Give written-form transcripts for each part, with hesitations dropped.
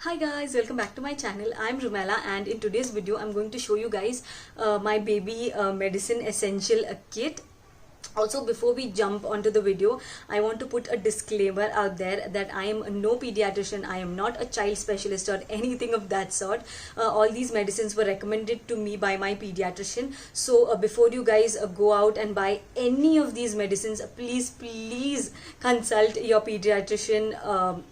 Hi guys, welcome back to my channel. I'm Rumailah, and in today's video I'm going to show you guys my baby medicine essential kit. Also, before we jump onto the video, I want to put a disclaimer out there that I am no pediatrician, I am not a child specialist or anything of that sort. All these medicines were recommended to me by my pediatrician. So before you guys go out and buy any of these medicines, please consult your pediatrician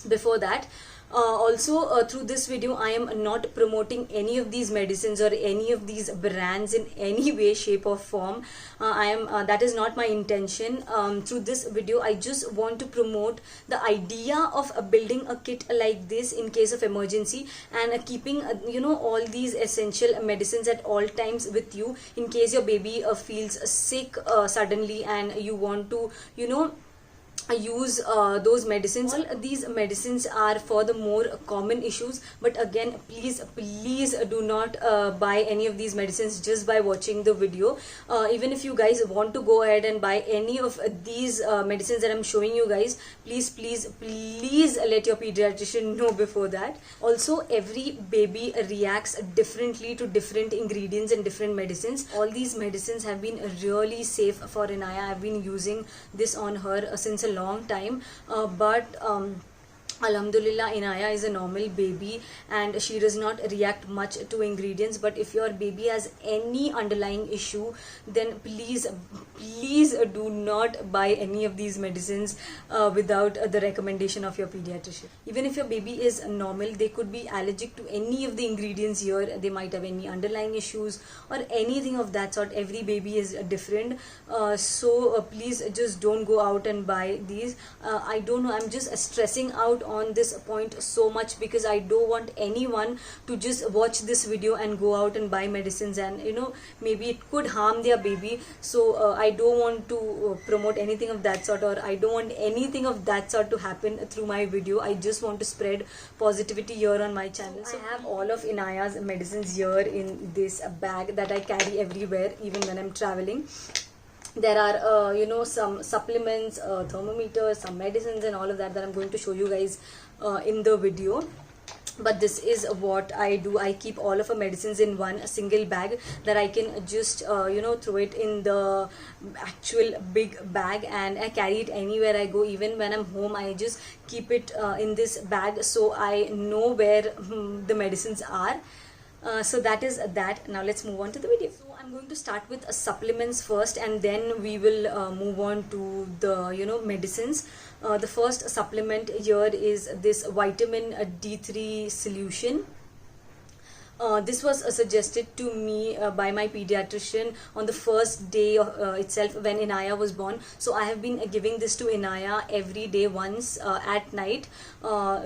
before that. Also, through this video I am not promoting any of these medicines or any of these brands in any way, shape or form. That is not my intention. Through this video I just want to promote the idea of building a kit like this in case of emergency, and keeping all these essential medicines at all times with you in case your baby feels sick suddenly and you want to use those medicines. All these medicines are for the more common issues, but again, please do not buy any of these medicines just by watching the video. Even if you guys want to go ahead and buy any of these medicines that I'm showing you guys, please let your pediatrician know before that. Also, every baby reacts differently to different ingredients and different medicines. All these medicines have been really safe for Inaya. I've been using this on her since a long time, but Alhamdulillah, Inaya is a normal baby and she does not react much to ingredients. But if your baby has any underlying issue, then please do not buy any of these medicines without the recommendation of your pediatrician. Even if your baby is normal, they could be allergic to any of the ingredients here. They might have any underlying issues or anything of that sort. Every baby is different, so please just don't go out and buy these. I don't know, I'm just stressing out on this point so much because I don't want anyone to just watch this video and go out and buy medicines, and maybe it could harm their baby. So I don't want to promote anything of that sort, or I don't want anything of that sort to happen through my video. I just want to spread positivity here on my channel. So I have all of Inaya's medicines here in this bag that I carry everywhere, even when I'm traveling. There are some supplements, thermometers, some medicines and all of that I'm going to show you guys in the video. But this is what I do. I keep all of our medicines in one single bag that I can just throw it in the actual big bag, and I carry it anywhere I go. Even when I'm home, I just keep it in this bag so I know where the medicines are. So that is that. Now let's move on to the video. So I'm going to start with supplements first, and then we will move on to the medicines. The first supplement here is this vitamin D3 solution. This was suggested to me by my pediatrician on the first day itself when Inaya was born. So I have been giving this to Inaya every day once at night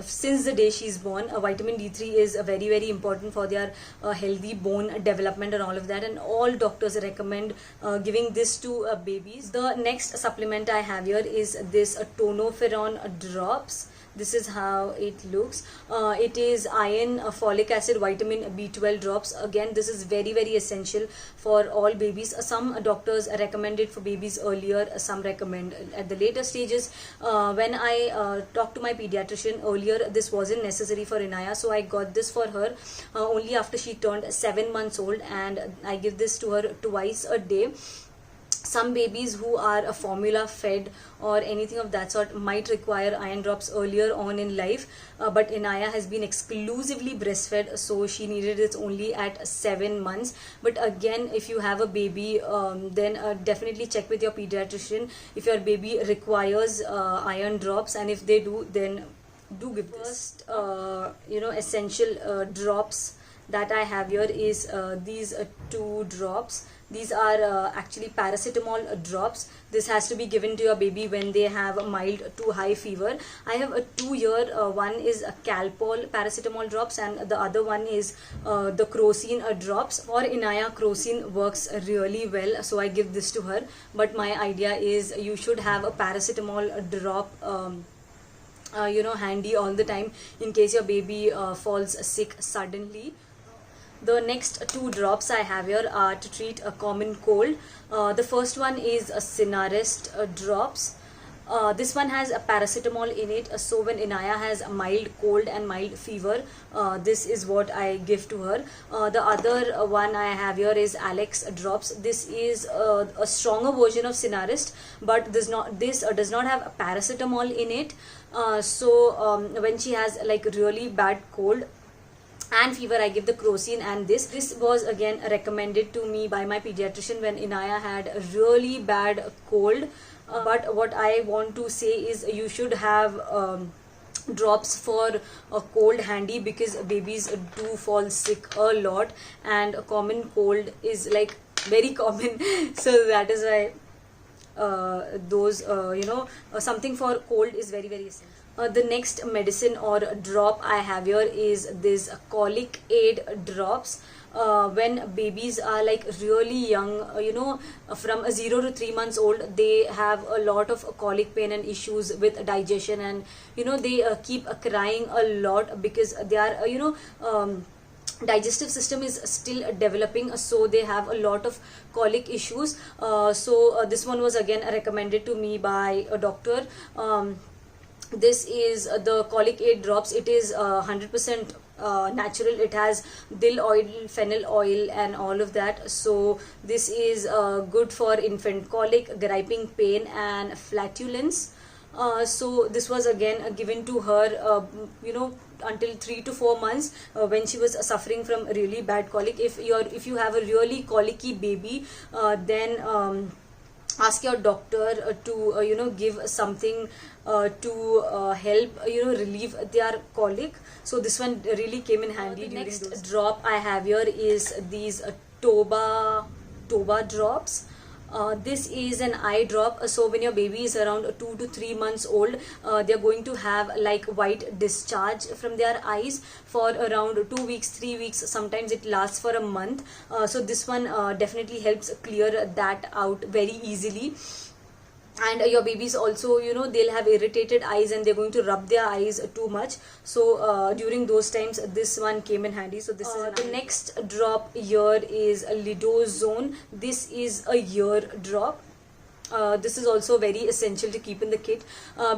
since the day she's born. Vitamin D3 is very important for their healthy bone development and all of that, and all doctors recommend giving this to babies. The next supplement I have here is this Tonoferon Drops. This is how it looks. It is iron, folic acid, vitamin B12 drops. Again, this is very essential for all babies. Some doctors recommend it for babies earlier, some recommend at the later stages. When I talked to my pediatrician earlier, this wasn't necessary for Inaya, so I got this for her only after she turned 7 months old, and I give this to her twice a day. Some babies who are formula fed or anything of that sort might require iron drops earlier on in life, but Inaya has been exclusively breastfed, so she needed it only at 7 months. But again, if you have a baby, then definitely check with your pediatrician if your baby requires iron drops, and if they do, then do give this. First, essential drops that I have here is these two drops. These are actually paracetamol drops. This has to be given to your baby when they have a mild to high fever. I have a 2 here. One is a Calpol paracetamol drops, and the other one is the Crocin drops. For Inaya, Crocin works really well, so I give this to her. But my idea is you should have a paracetamol drop handy all the time in case your baby falls sick suddenly. The next two drops I have here are to treat a common cold. The first one is a Sinarest Drops. This one has a paracetamol in it, so when Inaya has a mild cold and mild fever, this is what I give to her. The other one I have here is Alex Drops. This is a stronger version of Sinarest, but this does not have paracetamol in it. When she has like really bad cold and fever, I give the Crocin. And this was again recommended to me by my pediatrician when Inaya had a really bad cold. But what I want to say is you should have drops for a cold handy, because babies do fall sick a lot and a common cold is like very common. So that is why something for cold is very essential. The next medicine or drop I have here is this Colic Aid drops. When babies are like really young, from 0 to 3 months old, they have a lot of colic pain and issues with digestion, and they keep crying a lot because they are digestive system is still developing, so they have a lot of colic issues. This one was again recommended to me by a doctor. This is the Colic Aid drops. It is 100% natural. It has dill oil, fennel oil and all of that. So this is good for infant colic, griping pain and flatulence. So this was again given to her until 3 to 4 months when she was suffering from really bad colic. If you have a really colicky baby, then ask your doctor to give something to help relieve their colic. So this one really came in handy. The next drop I have here is these Toba drops. This is an eye drop. So when your baby is around 2 to 3 months old, they are going to have like white discharge from their eyes for around 2 weeks, 3 weeks. Sometimes it lasts for a month. So this one definitely helps clear that out very easily. And your babies also, they'll have irritated eyes and they're going to rub their eyes too much. So during those times, this one came in handy. So this is the next drop here is a Lidozone. This is a ear drop. This is also very essential to keep in the kit,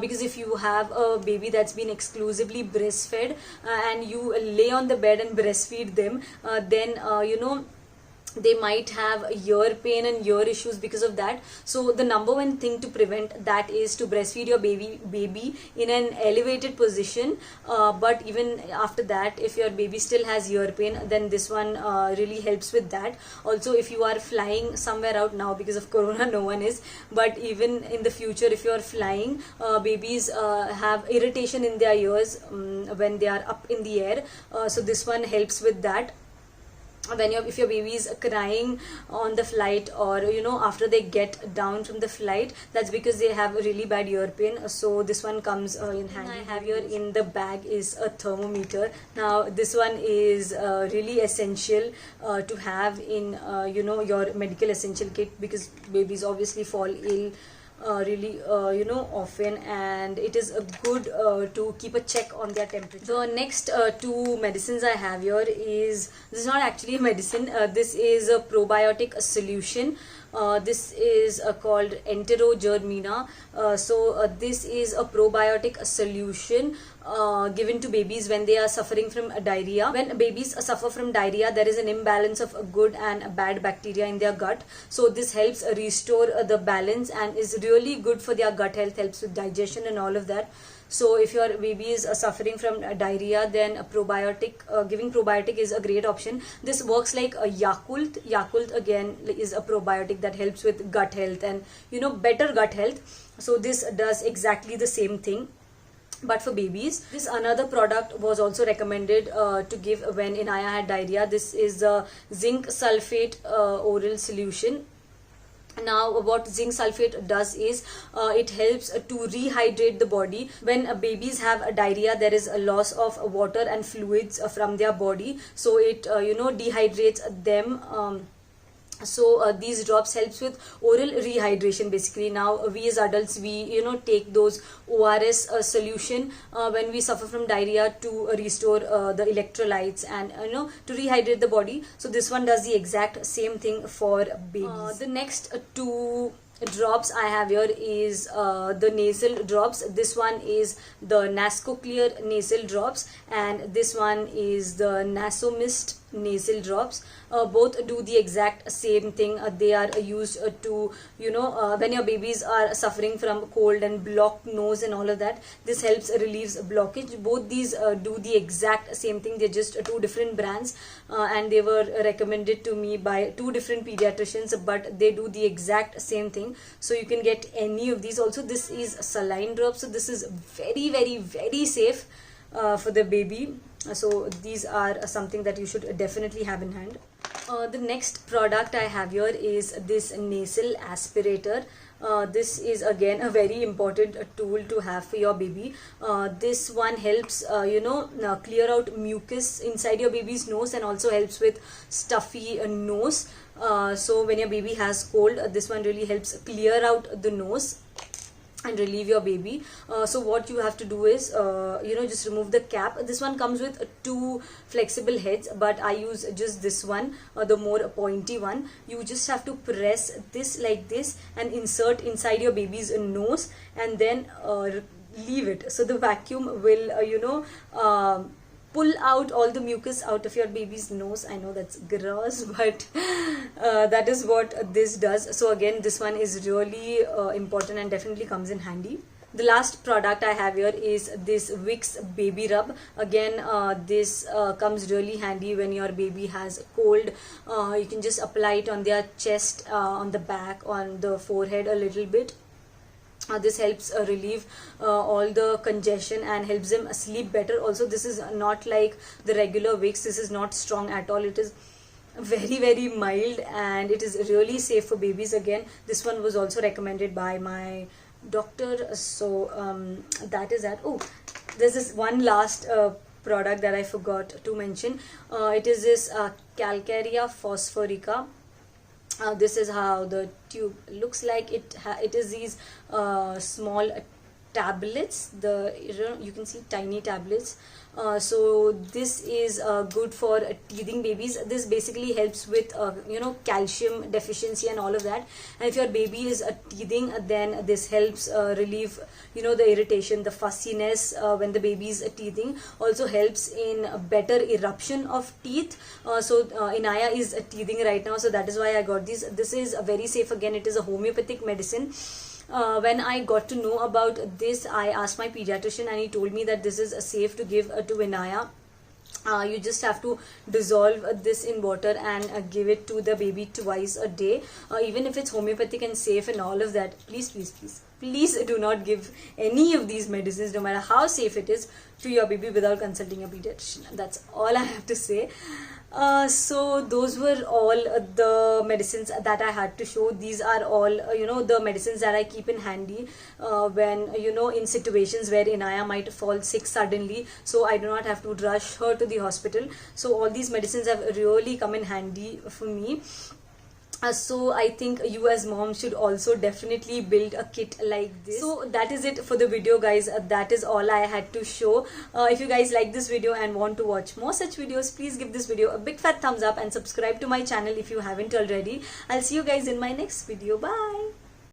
because if you have a baby that's been exclusively breastfed and you lay on the bed and breastfeed them, then they might have ear pain and ear issues because of that. So the number one thing to prevent that is to breastfeed your baby in an elevated position. But even after that, if your baby still has ear pain, then this one really helps with that. Also, if you are flying somewhere out now, because of corona no one is, but even in the future if you are flying, babies have irritation in their ears when they are up in the air. So this one helps with that. If your baby is crying on the flight, or after they get down from the flight, that's because they have really bad ear pain. So this one comes in handy. I have here in the bag is a thermometer. Now this one is really essential to have in your medical essential kit, because babies obviously fall ill really often, and it is good to keep a check on their temperature. The next two medicines I have here this is not actually a medicine. This is a probiotic solution. This is called Enterogermina. This is a probiotic solution given to babies when they are suffering from diarrhea. When babies suffer from diarrhea, there is an imbalance of good and bad bacteria in their gut. So this helps restore the balance and is really good for their gut health, helps with digestion and all of that. So if your baby is suffering from diarrhea, then giving probiotic is a great option. This works like a Yakult. Yakult again is a probiotic that helps with gut health and better gut health. So this does exactly the same thing, but for babies. This another product was also recommended to give when Inaya had diarrhea. This is the Zinc Sulphate oral solution. Now what zinc sulphate does is it helps to rehydrate the body. When babies have diarrhea, there is a loss of water and fluids from their body, so it dehydrates them. These drops helps with oral rehydration basically. Now we as adults, we take those ORS solution when we suffer from diarrhea to restore the electrolytes and to rehydrate the body. So this one does the exact same thing for babies. The next two drops I have here is the nasal drops. This one is the Nasco Clear nasal drops, and this one is the Naso Mist nasal drops. Both do the exact same thing. They are used to, when your babies are suffering from cold and blocked nose and all of that, this helps relieves blockage. Both these do the exact same thing. They're just two different brands, and they were recommended to me by two different pediatricians, but they do the exact same thing. So you can get any of these. Also, this is saline drops, so this is very, very, very safe for the baby. So these are something that you should definitely have in hand. The next product I have here is this Nasal Aspirator. This is again a very important tool to have for your baby. This one helps clear out mucus inside your baby's nose, and also helps with stuffy nose. So when your baby has cold, this one really helps clear out the nose and relieve your baby. So what you have to do is just remove the cap. This one comes with two flexible heads, but I use just this one, the more pointy one. You just have to press this like this and insert inside your baby's nose, and then leave it. So the vacuum will pull out all the mucus out of your baby's nose. I know that's gross, but that is what this does. So again, this one is really important and definitely comes in handy. The last product I have here is this Vicks VapouRub. Again, this comes really handy when your baby has cold. You can just apply it on their chest, on the back, on the forehead a little bit. This helps relieve all the congestion and helps them sleep better. Also, this is not like the regular Vicks. This is not strong at all. It is very, very mild, and it is really safe for babies. Again, this one was also recommended by my doctor. So that is that. Oh, there's this one last product that I forgot to mention. It is this Calcarea Phosphorica. This is how the tube looks like. It is these small tablets. You can see tiny tablets. So this is good for teething babies. This basically helps with calcium deficiency and all of that. And if your baby is teething, then this helps relieve the irritation, the fussiness when the baby is teething. Also helps in better eruption of teeth. So Inaya is teething right now, so that is why I got this. This is very safe. Again, it is a homeopathic medicine. When I got to know about this, I asked my pediatrician, and he told me that this is safe to give to Inaya. You just have to dissolve this in water and give it to the baby twice a day. Even if it's homeopathic and safe and all of that, please, please, please, please do not give any of these medicines, no matter how safe it is, to your baby without consulting a pediatrician. That's all I have to say. So those were all the medicines that I had to show. These are all the medicines that I keep in handy when in situations where Inaya might fall sick suddenly, so I do not have to rush her to the hospital. So all these medicines have really come in handy for me. So I think you as moms should also definitely build a kit like this. So that is it for the video, guys. That is all I had to show. If you guys like this video and want to watch more such videos, please give this video a big fat thumbs up and subscribe to my channel if you haven't already. I'll see you guys in my next video. Bye.